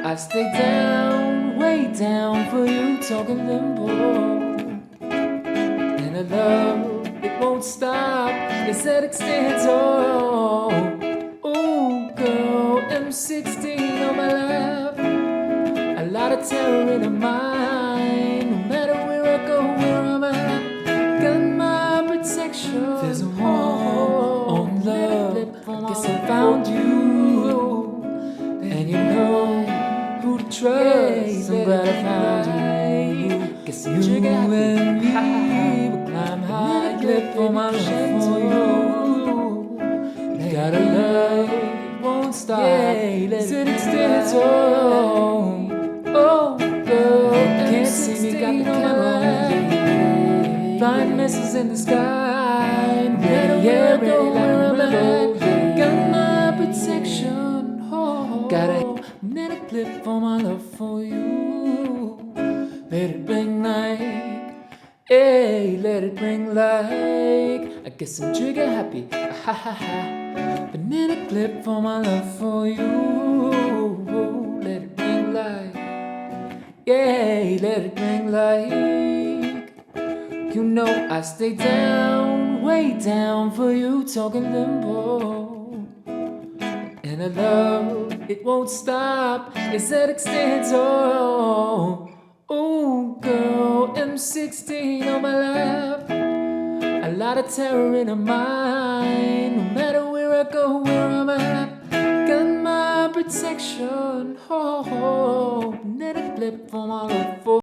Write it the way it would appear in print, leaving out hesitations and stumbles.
I stay down, way down for you, talking limbo. And I love, it won't stop, it's that extento. Ooh, girl, M16 on my lap, a lot of terror in her mind. No matter where I go, where I'm at, got my protection. There's a war on love, I guess I found you. And you know who to trust, I'm glad I found you. Guess you and me will climb high, clip for my love for you. Gotta love, won't stop, sit extended tone. Oh girl, can't see me, got the camera, flying missiles in the sky. No matter where I go, where I'm at, got my protection. Got a magnetic clip for my love for you. Let it ring like, hey, let it ring like, I guess I'm trigger happy, ha ha ha. Banana clip for my love for you. Let it ring like, yeah, let it ring like. You know I stay down, way down for you, talking limbo. And I love, it won't stop, it's that extento. Ooh, girl, M16 on my lap, a lot of terror in her mind. No matter where I go, where I'm at, got my protection. Let it flip for my love for